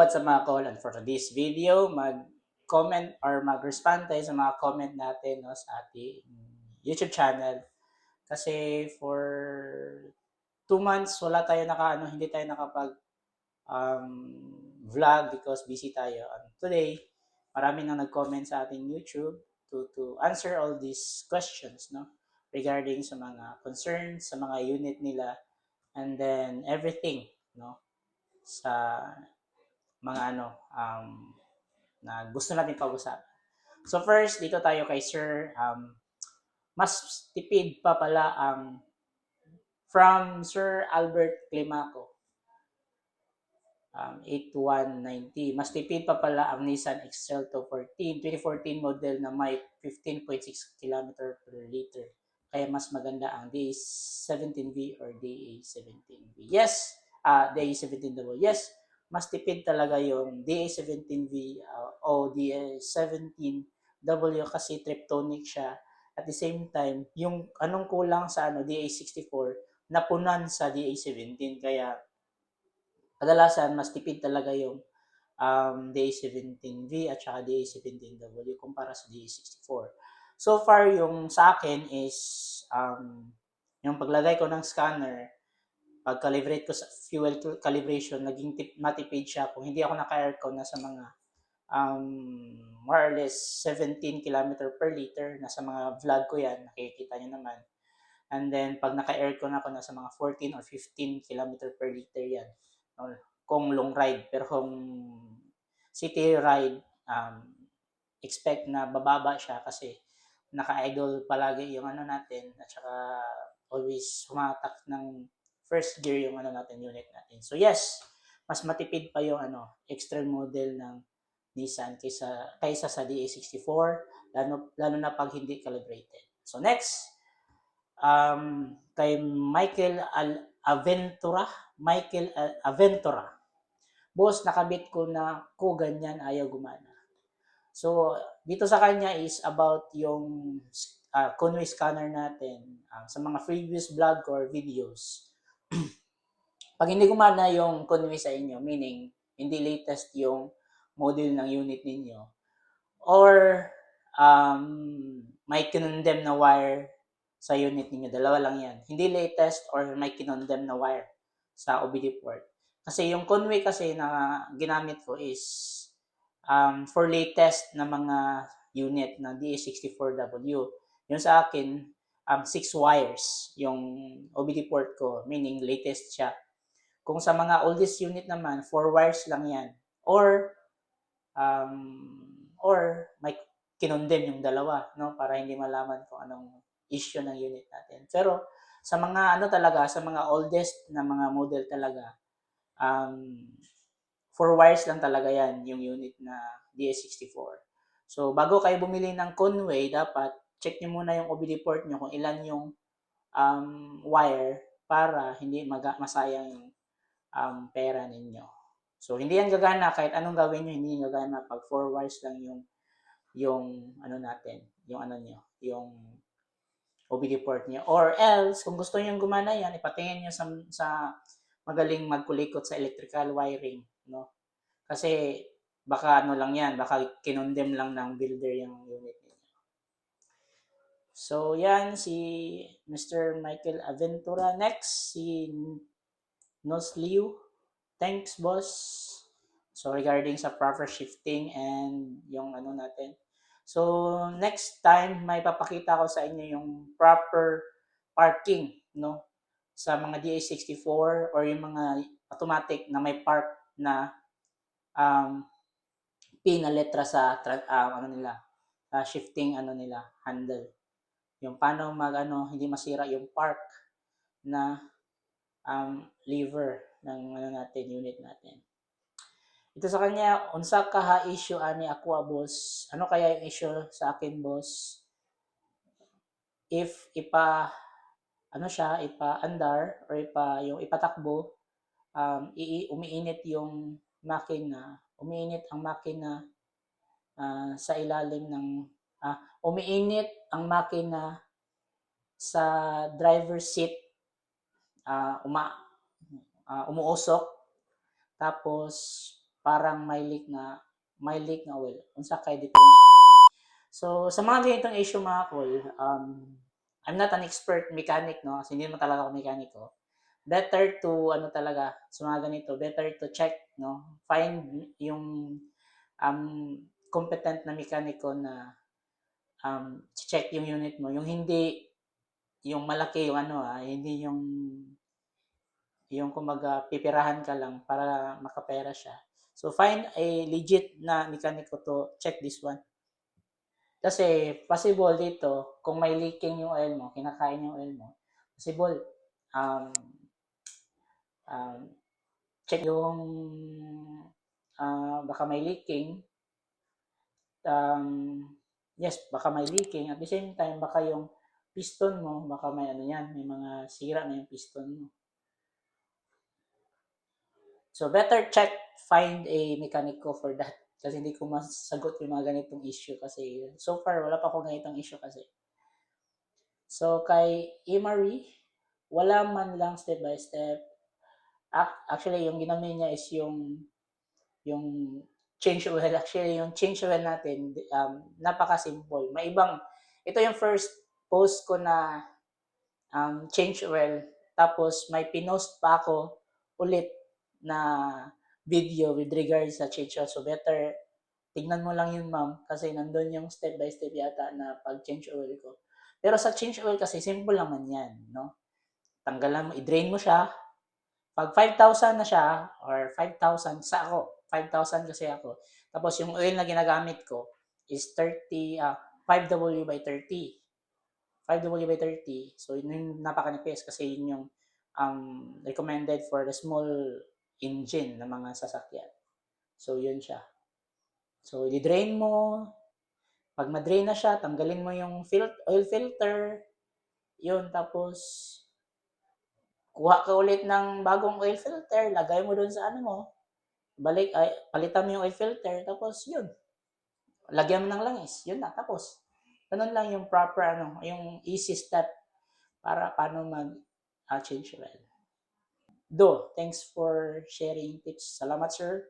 What's up mga call, and for this video, mag-comment or mag-respond tayo sa mga comment natin no, sa ating YouTube channel. Kasi for 2 months wala tayo hindi tayo nakapag vlog because busy tayo. And today, marami nang nag-comment sa ating YouTube to answer all these questions no regarding sa mga concerns sa mga unit nila, and then everything no sa mga na gusto natin pag-usapan. So first, dito tayo kay Sir. Mas tipid pa pala ang from Sir Albert Climaco. 8190. Mas tipid pa pala ang Nissan X-Trail 2014 model na may 15.6 km per liter. Kaya mas maganda ang DA17V or DA17V. Yes, DA17W. Yes, mas tipid talaga yung DA17V o DA17W kasi triptonic siya. At the same time, yung anong kulang sa DA64 napunan sa DA17, kaya kadalasan mas tipid talaga yung DA17V at saka DA17W kumpara sa DA64. So far, yung sa akin is yung paglagay ko ng scanner, pag-calibrate ko sa fuel calibration, naging matipid siya. Kung hindi ako naka-aircon, nasa mga more or less 17 km per liter. Nasa mga vlog ko yan, nakikita nyo naman. And then, pag naka-aircon ako, nasa mga 14 or 15 km per liter yan. Kung long ride. Pero kung city ride, expect na bababa siya kasi naka-idle palagi yung natin, at saka always humatak ng first gear yung natin, unit natin. So yes, mas matipid pa yung extreme model ng Nissan kaysa sa DA64, lalo na pag hindi calibrated. So next, kay Michael Aventura. Boss, nakabit ko na ganyan, ayaw gumana. So, dito sa kanya is about yung Conway scanner natin. Sa mga previous vlog or videos, pag hindi gumana yung Conway sa inyo, meaning hindi latest yung model ng unit ninyo, or may kinondem na wire sa unit ninyo, dalawa lang yan. Hindi latest or may kinondem na wire sa OBD port. Kasi yung Conway kasi na ginamit ko is for latest na mga unit ng DA64W. Yung sa akin, 6 wires yung OBD port ko, meaning latest siya. Kung sa mga oldest unit naman, 4 wires lang yan. Or may kinondem yung dalawa, no? Para hindi malaman kung anong issue ng unit natin. Pero sa mga sa mga oldest na mga model talaga, 4 wires lang talaga yan yung unit na DS64. So, bago kayo bumili ng Conway, dapat check nyo muna yung OBD port nyo kung ilan yung wire para hindi masayang yung pera ninyo. So, hindi yan gagana kahit anong gawin nyo, hindi yan gagana pag 4 wires lang yung OBD port nyo. Or else, kung gusto nyo gumana yan, ipatingin nyo sa magaling magkulikot sa electrical wiring, no? Kasi baka lang yan, baka kinondem lang ng builder yung unit niya. So yan si Mr. Michael Aventura. Next, si Nosliu. Thanks, boss. So regarding sa proper shifting and yung natin. So next time may papakita ko sa inyo yung proper parking, no? Sa mga DA64 or yung mga automatic na may park na P na letra sa shifting handle. Yung paano hindi masira yung park na lever ng unit natin. Ito sa kanya, unsa ka ha issue ani ako, boss? Ano kaya yung issue sa akin, boss? If ipa-andar or yung ipatakbo, umiinit yung makina, sa ilalim ng umiinit ang makina sa driver seat, umuusok, tapos parang may leak na oil unsa kay differential. So sa mga ganitong issue mga kol, I'm not an expert mechanic, no, kasi hindi naman talaga ako mekaniko. Better to ano talaga sa mga ganito, better to check, no, find yung competent na mekaniko na check yung unit mo, yung hindi yung malaki yung ano, hindi yung kumaga pipirahan ka lang para makapera siya. So find a legit na mekaniko to check this one. Kasi possible dito, kung may leaking yung oil mo, kinakain yung oil mo, possible um, um, check yung baka may leaking, yes, baka may leaking. At the same time, baka yung piston mo, baka may ano yan, may mga sira na yung piston mo. So better check, find a mekaniko for that. Kasi hindi ko masagot yung mga ganitong issue kasi so far wala pa akong ganitong issue kasi. So kay Imari, wala man lang step by step. Actually, yung ginamit niya is yung change oil. Actually, yung change oil natin, napaka-simple. May ibang, ito yung first post ko na change oil. Tapos may pinost pa ako ulit na video with regards sa change oil. So better, tignan mo lang yun ma'am kasi nandun yung step by step yata na pag-change oil ko. Pero sa change oil kasi simple naman yan, no? Tanggalan mo, i-drain mo siya. Pag 5,000 na siya or 5,000 sa ako, 5,000 kasi ako. Tapos yung oil na ginagamit ko is 5W by 30. 5W by 30. So yun yung napakanipis kasi yun yung recommended for the small engine ng mga sasakyan. So yun siya. So i-drain mo. Pag ma-drain na siya, tanggalin mo yung oil filter. Yun, tapos kuha ka ulit ng bagong oil filter, lagay mo dun sa ano mo, palitan mo yung oil filter, tapos yun, lagyan mo ng langis, yun na, tapos. Ganun lang yung proper, yung easy step para paano mag-change oil. Thanks for sharing tips. Salamat sir.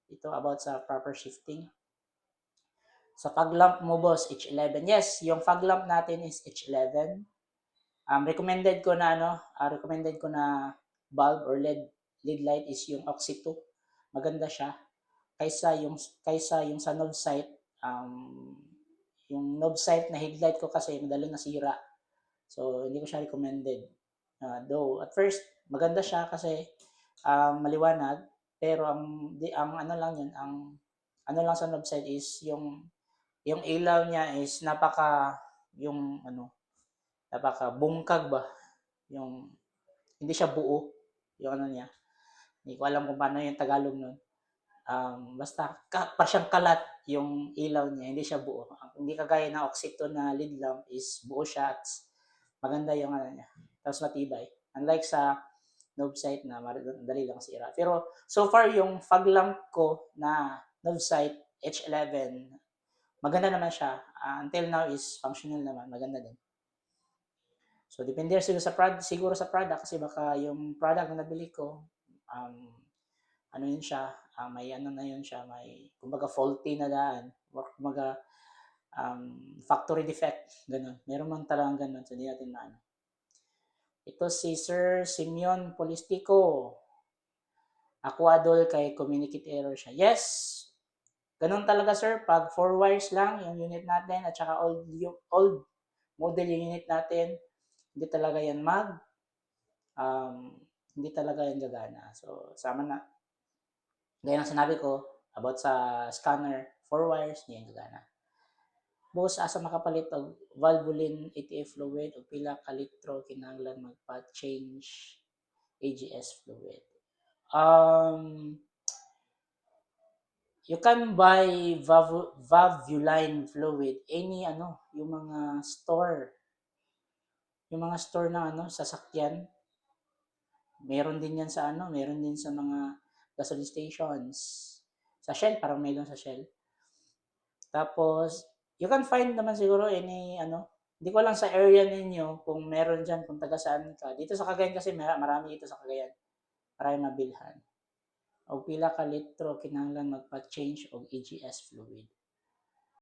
Ito about sa proper shifting. Sa fog lamp mo boss, H11. Yes, yung fog lamp natin is H11. Recommended ko na bulb or LED light is yung Oxy 2. Maganda siya kaysa yung sa knob sight. Yung knob sight na headlight ko kasi madaling nasira. So hindi ko siya recommended. Though at first maganda siya kasi maliwanag, pero ang ano lang yun, ang ano lang sa knob sight is yung ilaw niya is napaka bungkag ba? Yung hindi siya buo yung ano niya. Hindi ko alam kung paano yung Tagalog nun. Basta parang kalat yung ilaw niya, hindi siya buo. Hindi kagaya ng Oxyton na LED lamp is buo siya at maganda yung ano niya. Tapos matibay. Unlike sa knob sight na madali lang sira. Pero so far yung fog lamp ko na knob sight H11, maganda naman siya. Until now is functional naman, maganda din. So depende siguro sa product kasi baka yung product na nabili ko ano yun siya, may ano na yun siya, may kumbaga faulty na daan, or kumbaga factory defect, ganun. Meron man talagang ganun, so hindi natin maano. Ito si Sir Simeon Polistico. Ako adol kay communicate error siya. Yes, ganun talaga sir, pag 4 wires lang yung unit natin at saka old model yung unit natin, hindi talaga yan hindi talaga yan gagana. So, sama na. Gaya ng sinabi ko about sa scanner, 4 wires, hindi yan gagana. Boss, asa makapalit og valvoline ATF fluid o pila ka litro kinahanglan magpa-change AGS fluid. You can buy valvoline fluid yung mga store. Yung mga store na sasakyan. Meron din yan meron din sa mga gasoline stations. Sa Shell, parang may sa Shell. Tapos, you can find naman siguro hindi ko lang sa area ninyo kung meron dyan, kung taga saan ka. Dito sa Cagayan kasi marami dito sa Cagayan. Marami mabilhan. og pila ka litro kinahanglan magpa-change og EGS fluid.